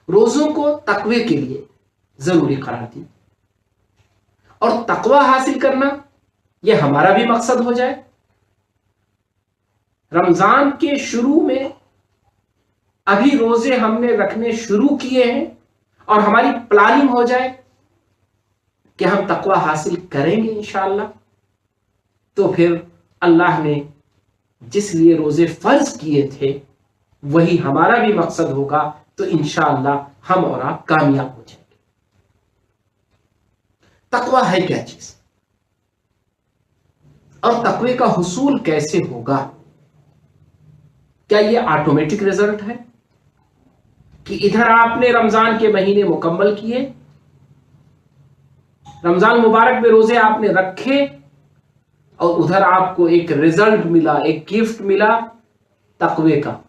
रोजों को तकवे के लिए जरूरी करार दी, और तकवा हासिल करना यह हमारा भी मकसद हो जाए। रमजान के शुरू में अभी रोजे हमने रखने शुरू किए हैं और हमारी प्लानिंग हो जाए कि हम तकवा हासिल करेंगे इंशाअल्लाह, तो फिर अल्लाह ने जिस लिए रोजे फर्ज किए थे वही हमारा भी मकसद होगा, तो इंशाअल्लाह हम और आप कामयाब हो जाएंगे। तकवा है क्या चीज और तकवे का हुसूल कैसे होगा? क्या यह ऑटोमेटिक रिजल्ट है कि इधर आपने रमजान के महीने मुकम्मल किए, रमजान मुबारक में रोजे आपने रखे और उधर आपको एक रिजल्ट मिला, एक गिफ्ट मिला तकवे का?